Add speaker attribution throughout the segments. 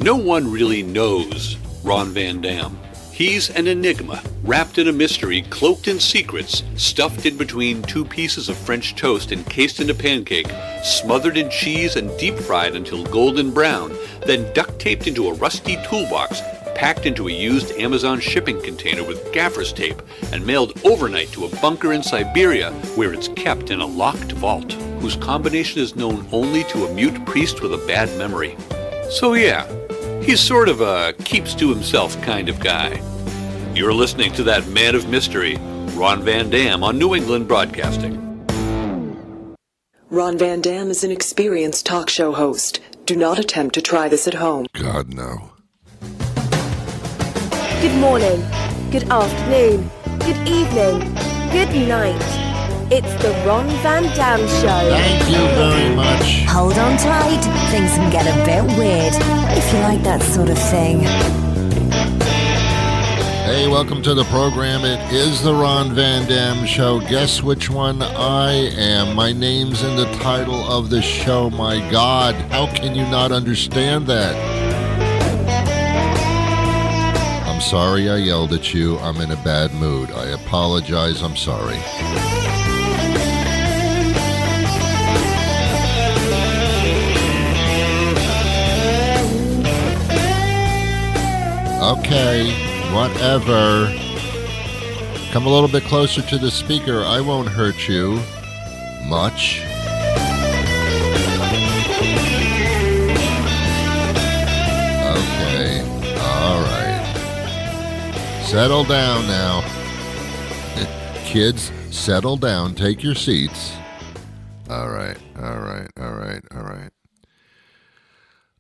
Speaker 1: No one really knows Ron Van Dam. He's an enigma, wrapped in a mystery, cloaked in secrets, stuffed in between two pieces of French toast encased in a pancake, smothered in cheese and deep-fried until golden brown, then duct-taped into a rusty toolbox, packed into a used Amazon shipping container with gaffer's tape, and mailed overnight to a bunker in Siberia where it's kept in a locked vault, whose combination is known only to a mute priest with a bad memory. So yeah, he's sort of a keeps-to-himself kind of guy. You're listening to that man of mystery, Ron Van Dam, on New England Broadcasting.
Speaker 2: Ron Van Dam is an experienced talk show host. Do not attempt to try this at home.
Speaker 3: God, no.
Speaker 4: Good morning, good afternoon, good evening, good night. It's the Ron Van Dam Show.
Speaker 3: Thank you very much.
Speaker 5: Hold on tight, things can get a bit weird, if you like that sort of thing.
Speaker 3: Hey, welcome to the program. It is the Ron Van Dam Show. Guess which one I am. My name's in the title of the show. My God, how can you not understand that? I'm sorry I yelled at you. I'm in a bad mood. I apologize. I'm sorry. Okay, whatever. Come a little bit closer to the speaker. I won't hurt you much. Okay, all right. Settle down now. Kids, settle down. Take your seats. All right.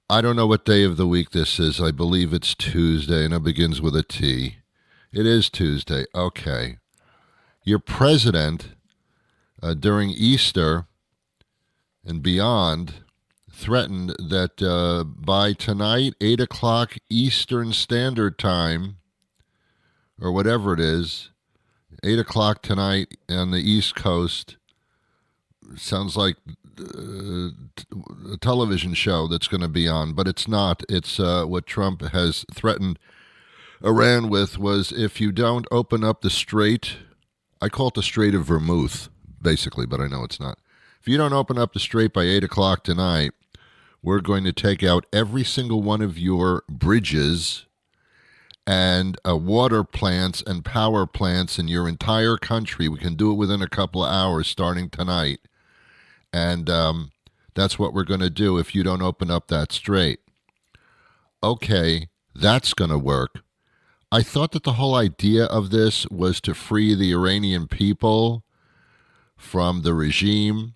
Speaker 3: I don't know what day of the week this is. I believe it's Tuesday, and it begins with a T. It is Tuesday. Okay. Your president, during Easter and beyond, threatened that by tonight, 8 o'clock Eastern Standard Time, or whatever it is, 8 o'clock tonight on the East Coast, sounds like a television show that's going to be on, but it's not. It's what Trump has threatened Iran with was if you don't open up the Strait, I call it the Strait of Vermouth, basically, but I know it's not. If you don't open up the Strait by 8 o'clock tonight, we're going to take out every single one of your bridges and water plants and power plants in your entire country. We can do it within a couple of hours starting tonight. And that's what we're going to do if you don't open up that strait. Okay, that's going to work. I thought that the whole idea of this was to free the Iranian people from the regime.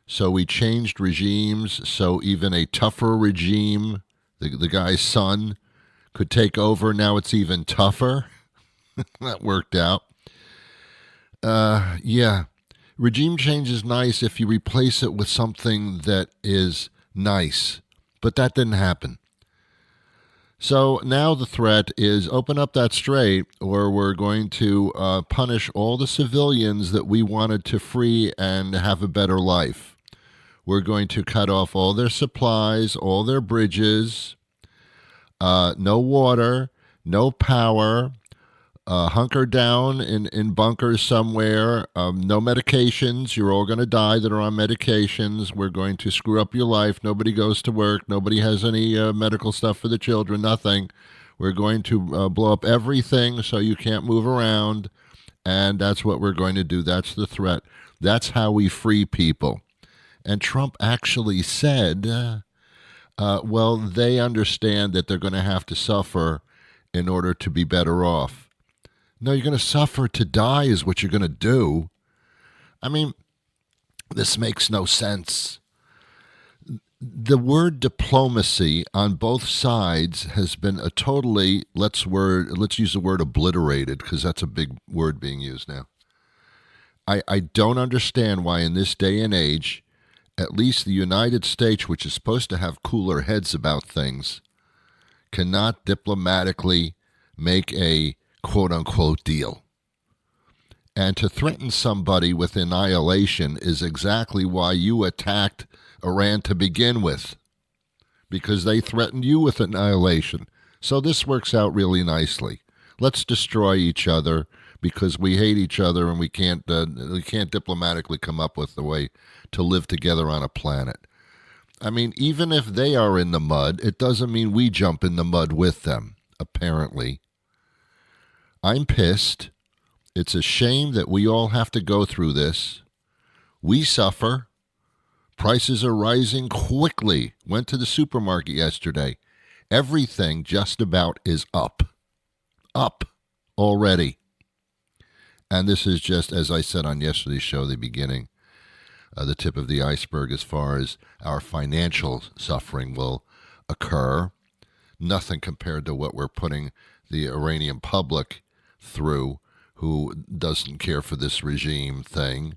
Speaker 3: So we changed regimes so even a tougher regime, the guy's son, could take over. Now it's even tougher. That worked out. Yeah. Regime change is nice if you replace it with something that is nice, but that didn't happen. So now the threat is open up that strait or we're going to punish all the civilians that we wanted to free and have a better life. We're going to cut off all their supplies, all their bridges, no water, no power, hunker down in bunkers somewhere, no medications. You're all going to die that are on medications. We're going to screw up your life. Nobody goes to work. Nobody has any medical stuff for the children, nothing. We're going to blow up everything so you can't move around, and that's what we're going to do. That's the threat. That's how we free people. And Trump actually said, well, they understand that they're going to have to suffer in order to be better off. No, you're going to suffer to die is what you're going to do. I mean, this makes no sense. The word diplomacy on both sides has been a totally, let's use the word obliterated, because that's a big word being used now. I don't understand why in this day and age, at least the United States, which is supposed to have cooler heads about things, cannot diplomatically make a quote-unquote deal. And to threaten somebody with annihilation is exactly why you attacked Iran to begin with. because they threatened you with annihilation. So this works out really nicely. Let's destroy each other because we hate each other and we can't diplomatically come up with a way to live together on a planet. I mean, even if they are in the mud, it doesn't mean we jump in the mud with them, apparently. I'm pissed. It's a shame that we all have to go through this. We suffer. Prices are rising quickly. Went to the supermarket yesterday. Everything just about is up. Up already. And this is just, as I said on yesterday's show, the beginning, the tip of the iceberg as far as our financial suffering will occur. Nothing compared to what we're putting the Iranian public through, who doesn't care for this regime thing.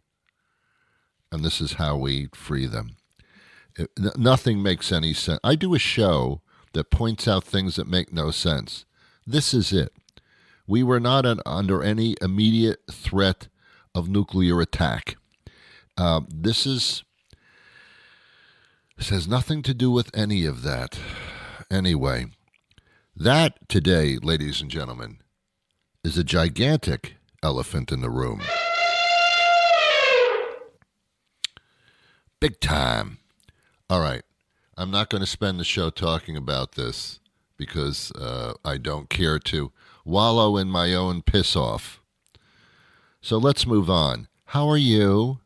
Speaker 3: And this is how we free them. Nothing makes any sense. I do a show that points out things that make no sense. This is it. We were not under any immediate threat of nuclear attack. This has nothing to do with any of that. Anyway, that today, ladies and gentlemen, is a gigantic elephant in the room. Big time. All right. I'm not going to spend the show talking about this because I don't care to wallow in my own piss off. So let's move on. How are you?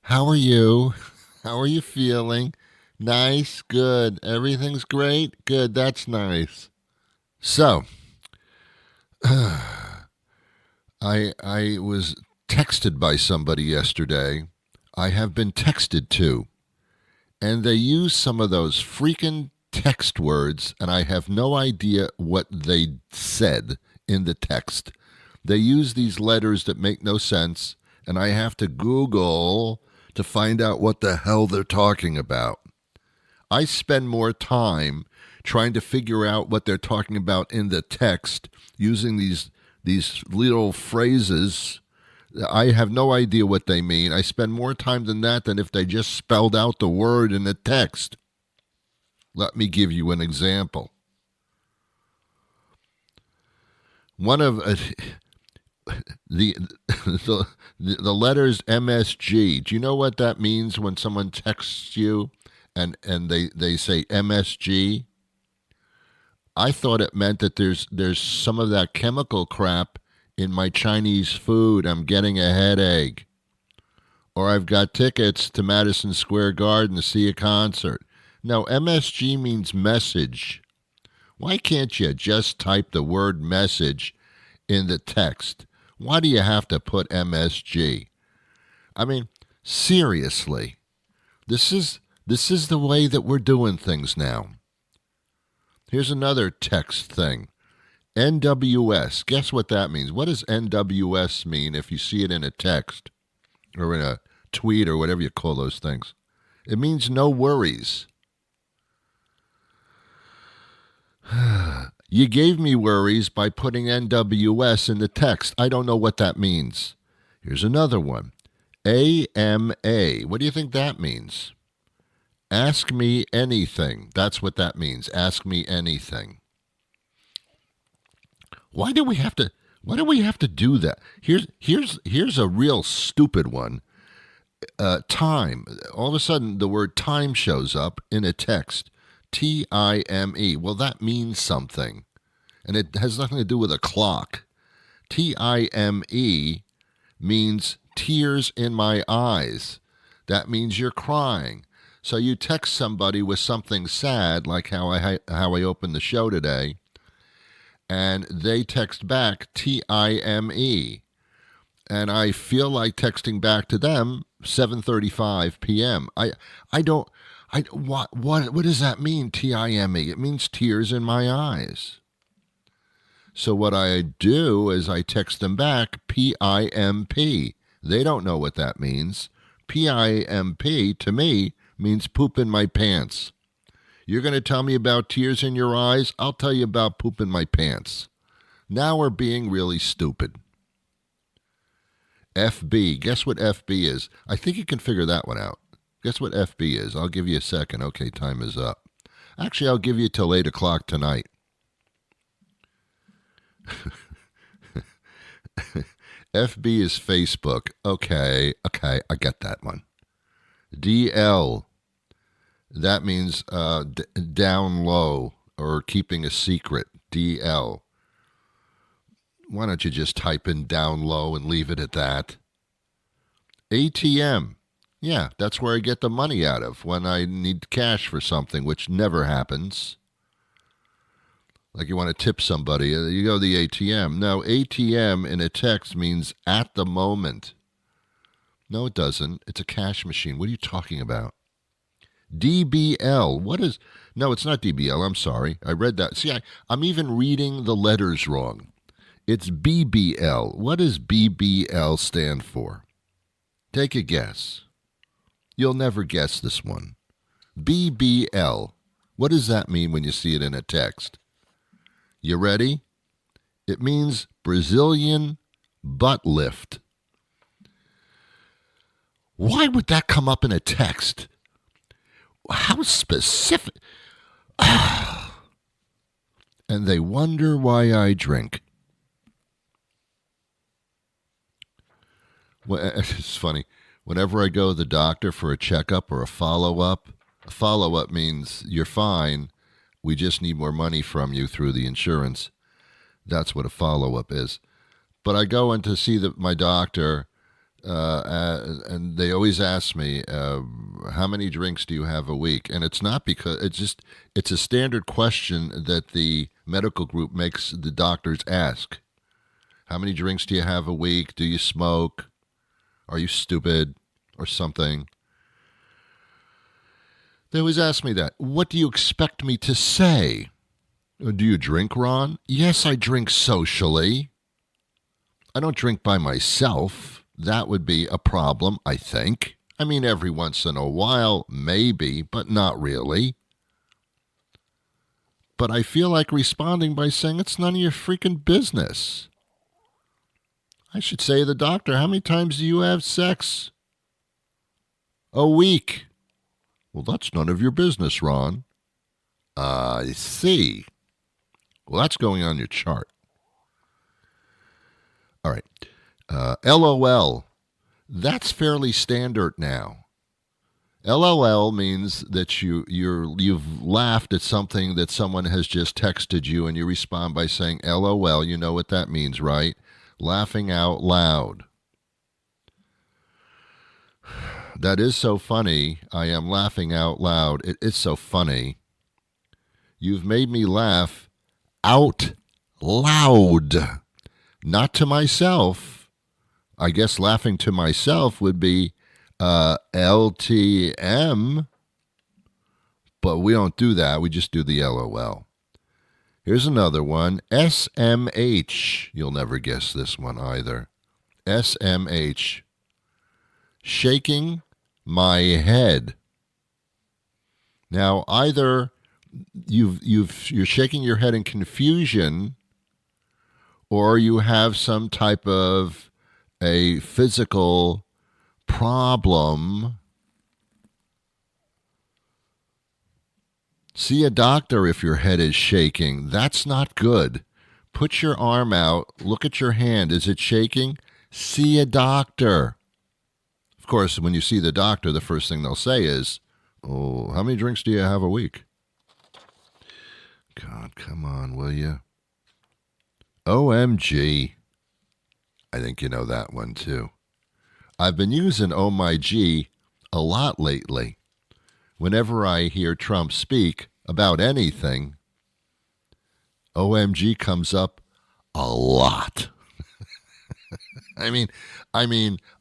Speaker 3: How are you? How are you feeling? Nice? Good. Everything's great? Good. That's nice. So, I was texted by somebody yesterday. I have been texted to. And they use some of those freaking text words, and I have no idea what they said in the text. They use these letters that make no sense, and I have to Google to find out what the hell they're talking about. I spend more time trying to figure out what they're talking about in the text using these little phrases. I have no idea what they mean. I spend more time than that than if they just spelled out the word in the text. Let me give you an example. One of the letters MSG. Do you know what that means when someone texts you and they say MSG? I thought it meant that there's some of that chemical crap in my Chinese food. I'm getting a headache. Or I've got tickets to Madison Square Garden to see a concert. No, MSG means message. Why can't you just type the word message in the text? Why do you have to put MSG? I mean, seriously. This is the way that we're doing things now. Here's another text thing. NWS. Guess what that means? What does NWS mean if you see it in a text or in a tweet or whatever you call those things? It means no worries. You gave me worries by putting NWS in the text. I don't know what that means. Here's another one. AMA. What do you think that means? Ask me anything. That's what that means. Ask me anything. Why do we have to do that? Here's a real stupid one. Time. All of a sudden, the word time shows up in a text. T-I-M-E. Well, that means something. And it has nothing to do with a clock. T-I-M-E means tears in my eyes. That means you're crying. So you text somebody with something sad, like how I opened the show today, and they text back T-I-M-E. And I feel like texting back to them 7:35 p.m. What does that mean, T-I-M-E? It means tears in my eyes. So what I do is I text them back P-I-M-P. They don't know what that means. P-I-M-P, to me, means poop in my pants. You're going to tell me about tears in your eyes? I'll tell you about poop in my pants. Now we're being really stupid. FB. Guess what FB is? I think you can figure that one out. Guess what FB is? I'll give you a second. Okay, time is up. Actually, I'll give you till 8 o'clock tonight. FB is Facebook. Okay, I get that one. DL, that means down low or keeping a secret. DL. Why don't you just type in down low and leave it at that? ATM. Yeah, that's where I get the money out of when I need cash for something, which never happens. Like you want to tip somebody, you go to the ATM. No, ATM in a text means at the moment. No, it doesn't. It's a cash machine. What are you talking about? DBL. What is... No, it's not DBL. I'm sorry. I read that. See, I'm even reading the letters wrong. It's BBL. What does BBL stand for? Take a guess. You'll never guess this one. BBL. What does that mean when you see it in a text? You ready? It means Brazilian butt lift. Why would that come up in a text? How specific? And they wonder why I drink. Well, it's funny. Whenever I go to the doctor for a checkup or a follow-up means you're fine. We just need more money from you through the insurance. That's what a follow-up is. But I go in to see my doctor, and they always ask me, how many drinks do you have a week? And it's not because, it's a standard question that the medical group makes the doctors ask. How many drinks do you have a week? Do you smoke? Are you stupid? Or something. They always ask me that. What do you expect me to say? Do you drink, Ron? Yes, I drink socially. I don't drink by myself. That would be a problem, I think. I mean, every once in a while, maybe, but not really. But I feel like responding by saying it's none of your freaking business. I should say to the doctor, how many times do you have sex? A week. Well, that's none of your business, Ron. I see. Well, that's going on your chart. All right. LOL. That's fairly standard now. LOL means that you've laughed at something that someone has just texted you, and you respond by saying LOL. You know what that means, right? Laughing out loud. That is so funny. I am laughing out loud. It is so funny. You've made me laugh out loud. Not to myself. I guess laughing to myself would be LTM. But we don't do that. We just do the LOL. Here's another one. SMH. You'll never guess this one either. SMH. Shaking my head. Now, either you're shaking your head in confusion, or you have some type of a physical problem. See a doctor if your head is shaking. That's not good. Put your arm out. Look at your hand. Is it shaking? See a doctor. Of course, when you see the doctor, the first thing they'll say is, oh, how many drinks do you have a week? God, come on, will you? OMG. I think you know that one, too. I've been using Oh My G a lot lately. Whenever I hear Trump speak about anything, OMG comes up a lot. I mean,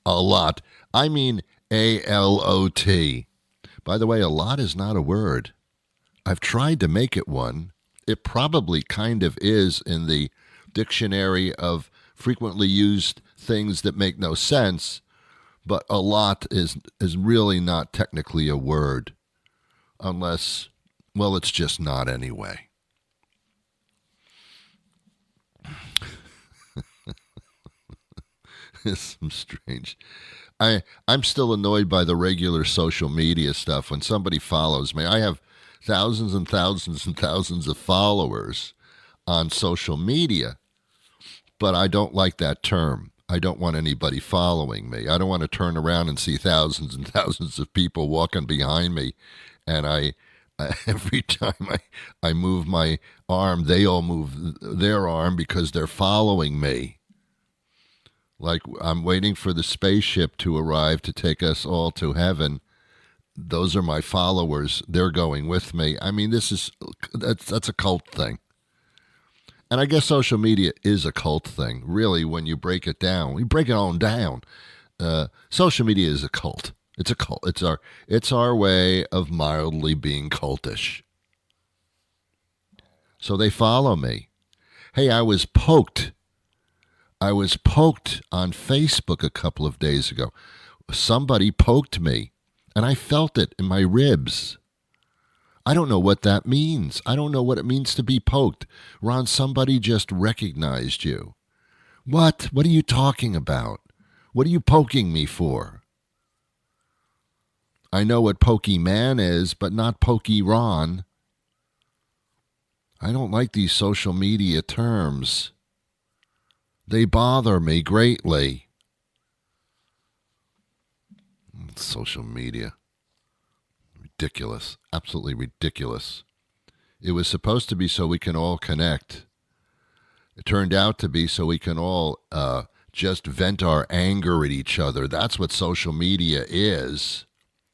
Speaker 3: a lot. I mean, ALOT. By the way, a lot is not a word. I've tried to make it one. It probably kind of is in the dictionary of frequently used things that make no sense, but a lot is really not technically a word. Unless, well, it's just not anyway. It's some strange. I'm still annoyed by the regular social media stuff when somebody follows me. I have thousands and thousands and thousands of followers on social media, but I don't like that term. I don't want anybody following me. I don't want to turn around and see thousands and thousands of people walking behind me, and every time I move my arm, they all move their arm because they're following me. Like I'm waiting for the spaceship to arrive to take us all to heaven. Those are my followers. They're going with me. I mean, that's a cult thing. And I guess social media is a cult thing, really, when you break it down. We break it on down. Social media is a cult. It's a cult. It's our way of mildly being cultish. So they follow me. Hey, I was poked on Facebook a couple of days ago. Somebody poked me, and I felt it in my ribs. I don't know what that means. I don't know what it means to be poked. Ron, somebody just recognized you. What? What are you talking about? What are you poking me for? I know what Pokey Man is, but not Pokey Ron. I don't like these social media terms. They bother me greatly. Social media. Ridiculous. Absolutely ridiculous. It was supposed to be so we can all connect. It turned out to be so we can all just vent our anger at each other. That's what social media is.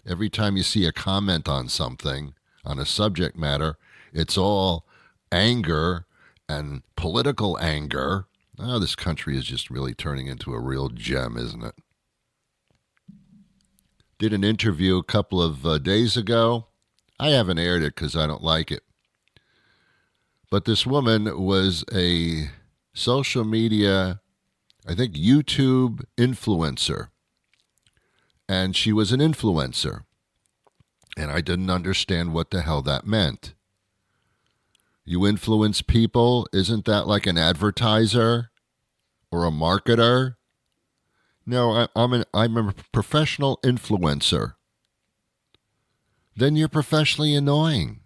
Speaker 3: Every time you see a comment on something, on a subject matter, it's all anger and political anger. Oh, this country is just really turning into a real gem, isn't it? Did an interview a couple of days ago. I haven't aired it because I don't like it. But this woman was a social media, I think YouTube influencer. And she was an influencer. And I didn't understand what the hell that meant. You influence people, isn't that like an advertiser or a marketer? No, I'm a professional influencer. Then you're professionally annoying.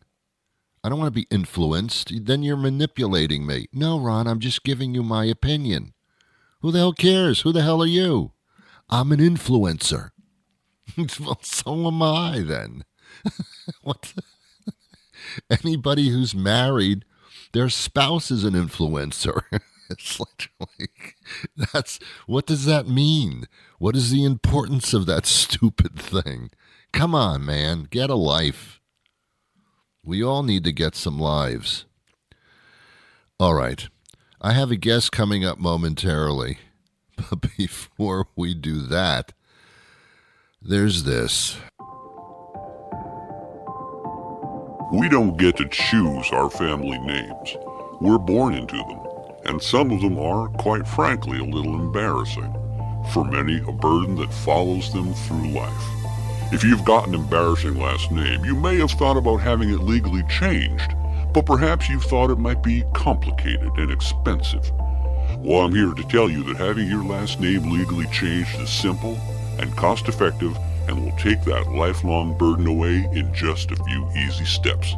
Speaker 3: I don't want to be influenced. Then you're manipulating me. No, Ron, I'm just giving you my opinion. Who the hell cares? Who the hell are you? I'm an influencer. Well, so am I then. What? Anybody who's married, their spouse is an influencer. It's literally, what does that mean? What is the importance of that stupid thing? Come on, man, get a life. We all need to get some lives. All right, I have a guest coming up momentarily. But before we do that, there's this.
Speaker 6: We don't get to choose our family names. We're born into them. And some of them are, quite frankly, a little embarrassing. For many, a burden that follows them through life. If you've got an embarrassing last name, you may have thought about having it legally changed, but perhaps you've thought it might be complicated and expensive. Well, I'm here to tell you that having your last name legally changed is simple and cost-effective and will take that lifelong burden away in just a few easy steps.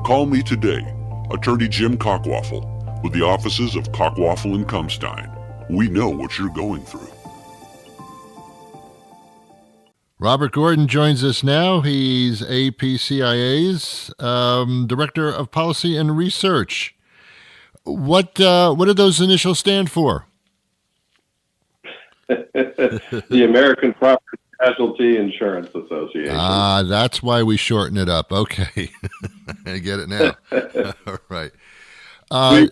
Speaker 6: Call me today, Attorney Jim Cockwaffle, with the offices of Cockwaffle and Cumstein. We know what you're going through.
Speaker 3: Robert Gordon joins us now. He's APCIA's Director of Policy and Research. What do those initials stand for?
Speaker 7: The American Property Casualty Insurance Association.
Speaker 3: Ah, that's why we shorten it up. Okay. I get it now. All right.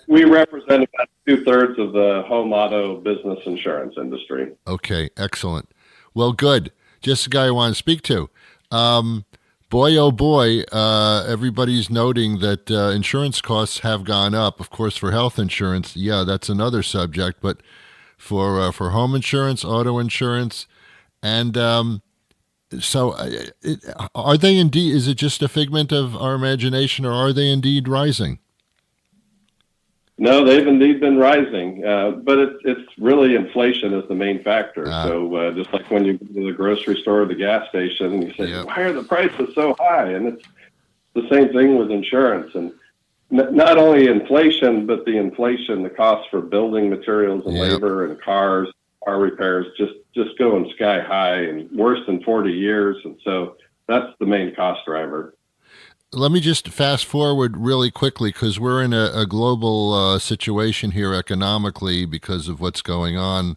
Speaker 7: We represent about 2/3 of the home auto business insurance industry.
Speaker 3: Okay, excellent. Well, good. Just the guy I want to speak to. Boy, oh boy, everybody's noting that insurance costs have gone up. Of course, for health insurance, yeah, that's another subject. But for home insurance, auto insurance, and so are they indeed? Is it just a figment of our imagination, or are they indeed rising?
Speaker 7: No, they've indeed been rising, but it's really inflation is the main factor. So just like when you go to the grocery store or the gas station, and you say,
Speaker 3: Yep.
Speaker 7: why are the prices so high? And the same thing with insurance. And not only inflation, but the cost for building materials and labor and car repairs just going sky high and worse than 40 years. And so that's the main cost driver.
Speaker 3: Let me just fast forward really quickly because we're in a global situation here economically because of what's going on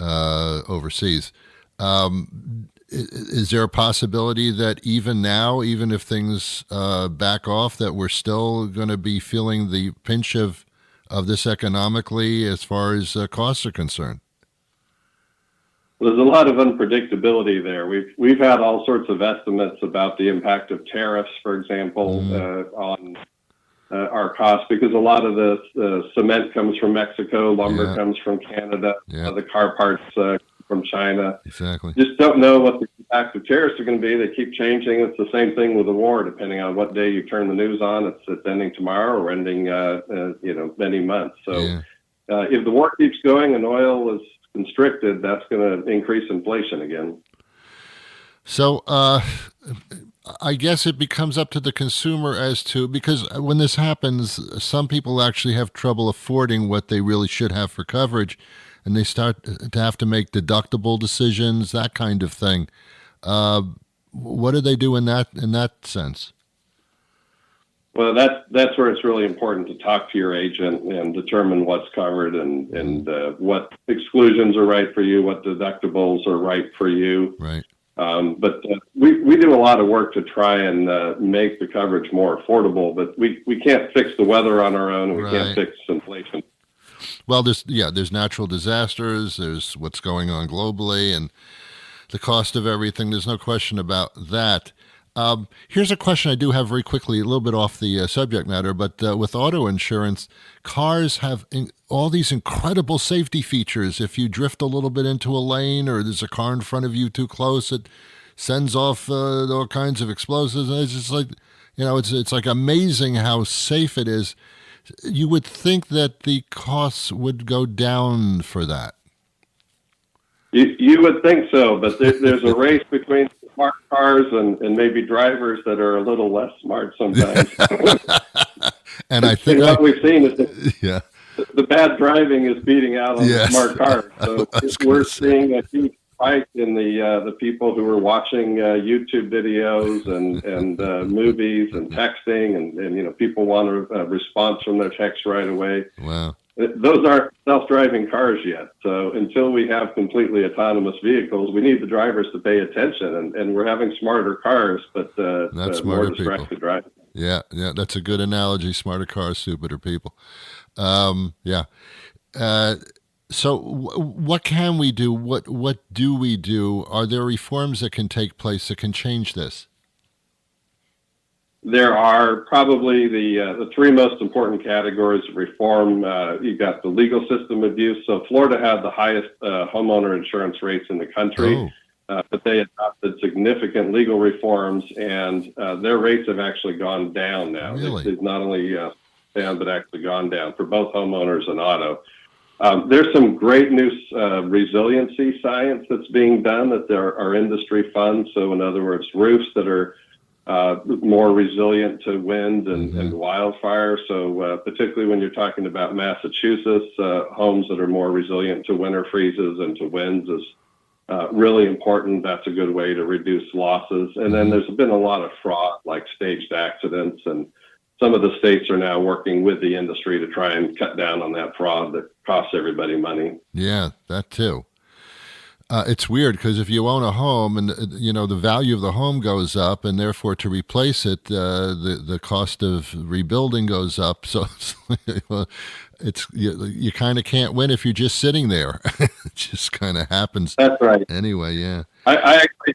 Speaker 3: overseas. Is there a possibility that even now, even if things back off, that we're still going to be feeling the pinch of this economically as far as costs are concerned?
Speaker 7: There's a lot of unpredictability there. We've had all sorts of estimates about the impact of tariffs, for example, on our costs, because a lot of the cement comes from Mexico, lumber comes from Canada, the car parts from China.
Speaker 3: Exactly.
Speaker 7: Just don't know what the impact of tariffs are going to be. They keep changing. It's the same thing with the war. Depending on what day you turn the news on, it's ending tomorrow or ending, many months. So if the war keeps going and oil is constricted, that's going to increase inflation again.
Speaker 3: So I guess it becomes up to the consumer as to, because when this happens, some people actually have trouble affording what they really should have for coverage, and they start to have to make deductible decisions, that kind of thing. What do they do in that sense?
Speaker 7: Well, that's where it's really important to talk to your agent and determine what's covered and what exclusions are right for you, what deductibles are right for you.
Speaker 3: Right.
Speaker 7: But we do a lot of work to try and make the coverage more affordable, but we can't fix the weather on our own, and we can't fix inflation.
Speaker 3: Well, there's natural disasters, there's what's going on globally, and the cost of everything. There's no question about that. Here's a question I do have very quickly, a little bit off the subject matter, but with auto insurance, cars have all these incredible safety features. If you drift a little bit into a lane or there's a car in front of you too close, it sends off all kinds of explosives. And it's just like, it's like amazing how safe it is. You would think that the costs would go down for that.
Speaker 7: You would think so, but there's a race between smart cars and maybe drivers that are a little less smart sometimes.
Speaker 3: And I think
Speaker 7: what we've seen is that the bad driving is beating out on the smart cars. So we're seeing a huge spike in the people who are watching YouTube videos and movies and texting, and people want a response from their text right away.
Speaker 3: Wow.
Speaker 7: Those aren't self-driving cars yet. So until we have completely autonomous vehicles, we need the drivers to pay attention. And we're having smarter cars, but more distracted driving.
Speaker 3: Yeah, that's a good analogy. Smarter cars, stupider people. So what can we do? What do we do? Are there reforms that can take place that can change this?
Speaker 7: There are probably the three most important categories of reform. You've got the legal system abuse. So Florida had the highest homeowner insurance rates in the country, but they adopted significant legal reforms, and their rates have actually gone down now.
Speaker 3: Really?
Speaker 7: They've not only down, but actually gone down for both homeowners and auto. There's some great new resiliency science that's being done that there are industry funds. So in other words, roofs that are more resilient to wind and wildfire. So particularly when you're talking about Massachusetts, homes that are more resilient to winter freezes and to winds is really important. That's a good way to reduce losses. And then there's been a lot of fraud, like staged accidents, and some of the states are now working with the industry to try and cut down on that fraud that costs everybody money. Yeah,
Speaker 3: that too. It's weird because if you own a home and the value of the home goes up, and therefore to replace it, the cost of rebuilding goes up. So it's you kind of can't win if you're just sitting there. It just kind of happens.
Speaker 7: That's right.
Speaker 3: Anyway, yeah.
Speaker 7: I actually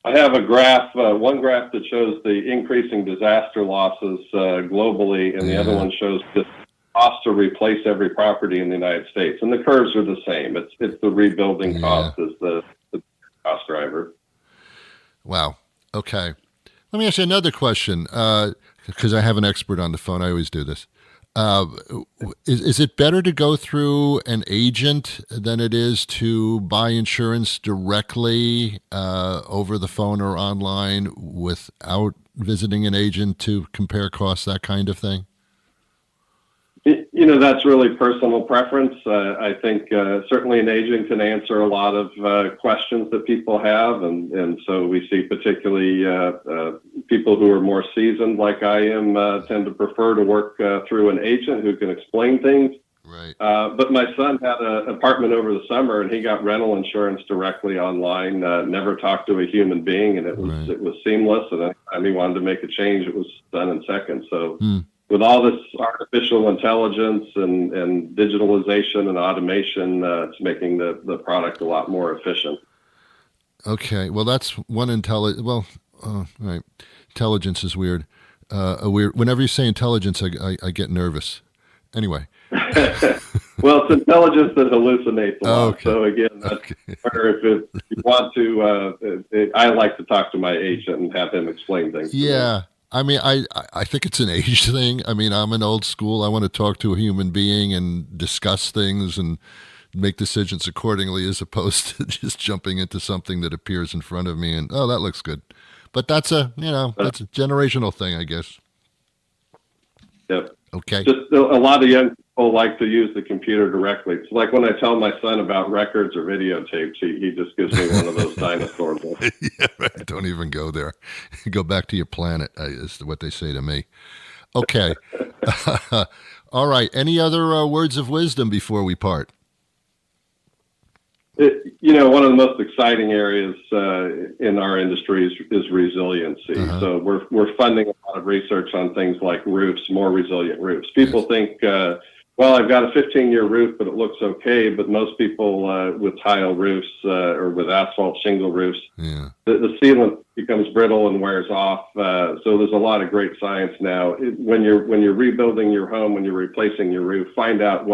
Speaker 7: have a graph, one graph that shows the increasing disaster losses globally, and the other one shows the cost to replace every property in the United States, and the curves are the same. It's the rebuilding cost is the cost driver.
Speaker 3: Wow. Okay. Let me ask you another question, because I have an expert on the phone. I always do this. Is it better to go through an agent than it is to buy insurance directly over the phone or online without visiting an agent to compare costs, that kind of thing?
Speaker 7: That's really personal preference. I think certainly an agent can answer a lot of questions that people have. And so we see particularly people who are more seasoned like I am tend to prefer to work through an agent who can explain things.
Speaker 3: Right.
Speaker 7: But my son had an apartment over the summer, and he got rental insurance directly online. Never talked to a human being, and it was seamless. And anytime he wanted to make a change, it was done in seconds. So with all this artificial intelligence and digitalization and automation, it's making the product a lot more efficient.
Speaker 3: Okay. Well, that's one right. Intelligence is weird. Whenever you say intelligence, I get nervous. Anyway.
Speaker 7: Well, it's intelligence that hallucinates a lot.
Speaker 3: Okay.
Speaker 7: So again, if you want to, I like to talk to my agent and have him explain things.
Speaker 3: Yeah. I mean, I think it's an age thing. I mean, I'm an old school. I want to talk to a human being and discuss things and make decisions accordingly, as opposed to just jumping into something that appears in front of me and, oh, that looks good. But that's a generational thing, I guess.
Speaker 7: Yep.
Speaker 3: Okay.
Speaker 7: Just a lot of young people like to use the computer directly. It's like when I tell my son about records or videotapes, he just gives me one of those dinosaur books.
Speaker 3: Yeah, right. Don't even go there. Go back to your planet, is what they say to me. Okay. All right. Any other words of wisdom before we part?
Speaker 7: One of the most exciting areas in our industry is resiliency.
Speaker 3: Uh-huh.
Speaker 7: So we're funding a lot of research on things like roofs, more resilient roofs. People think, well, I've got a 15-year roof, but it looks okay. But most people with tile roofs or with asphalt shingle roofs, the sealant becomes brittle and wears off. So there's a lot of great science now. When you're rebuilding your home, when you're replacing your roof, find out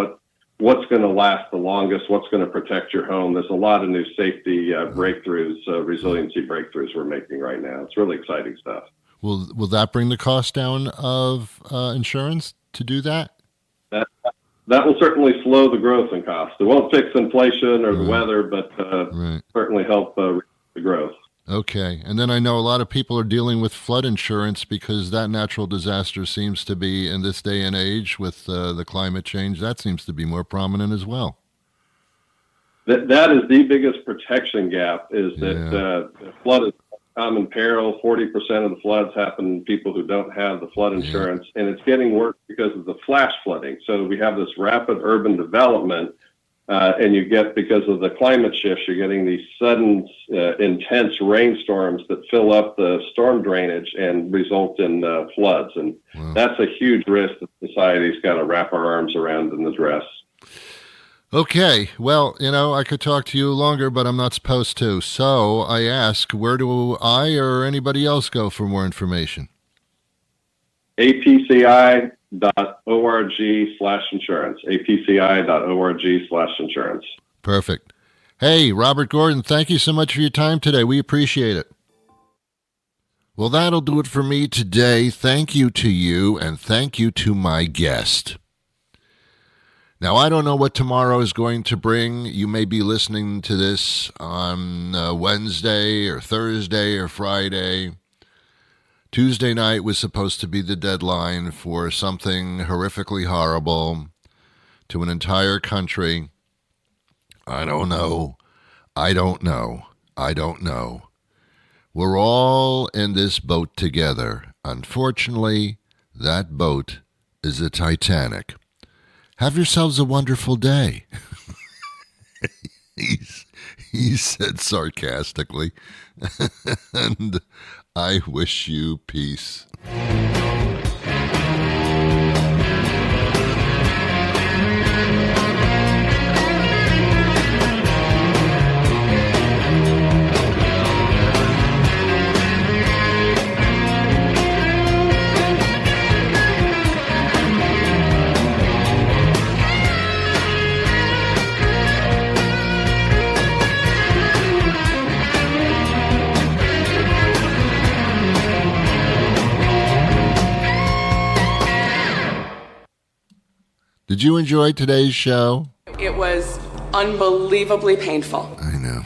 Speaker 7: what's going to last the longest, what's going to protect your home. There's a lot of new safety breakthroughs, resiliency breakthroughs we're making right now. It's really exciting stuff.
Speaker 3: Will that bring the cost down of insurance to do that?
Speaker 7: That will certainly slow the growth in cost. It won't fix inflation or the weather, but certainly help the growth.
Speaker 3: Okay. And then I know a lot of people are dealing with flood insurance because that natural disaster seems to be, in this day and age with the climate change, that seems to be more prominent as well.
Speaker 7: That is the biggest protection gap, is that flood is a common peril. 40% of the floods happen to people who don't have the flood insurance, and it's getting worse because of the flash flooding. So we have this rapid urban development, and you get, because of the climate shifts, you're getting these sudden, intense rainstorms that fill up the storm drainage and result in floods. And that's a huge risk that society's got to wrap our arms around and address.
Speaker 3: Okay. Well, I could talk to you longer, but I'm not supposed to. So I ask, where do I or anybody else go for more information?
Speaker 7: apci.org/insurance. apci.org/insurance.
Speaker 3: Perfect. Hey, Robert Gordon, thank you so much for your time today. We appreciate it. Well, that'll do it for me today. Thank you to you, and thank you to my guest. Now, I don't know what tomorrow is going to bring. You may be listening to this on Wednesday or Thursday or Friday. Tuesday night was supposed to be the deadline for something horrifically horrible to an entire country. I don't know. We're all in this boat together. Unfortunately, that boat is the Titanic. Have yourselves a wonderful day. He said sarcastically. And I wish you peace. Did you enjoy today's show?
Speaker 8: It was unbelievably painful.
Speaker 3: I know.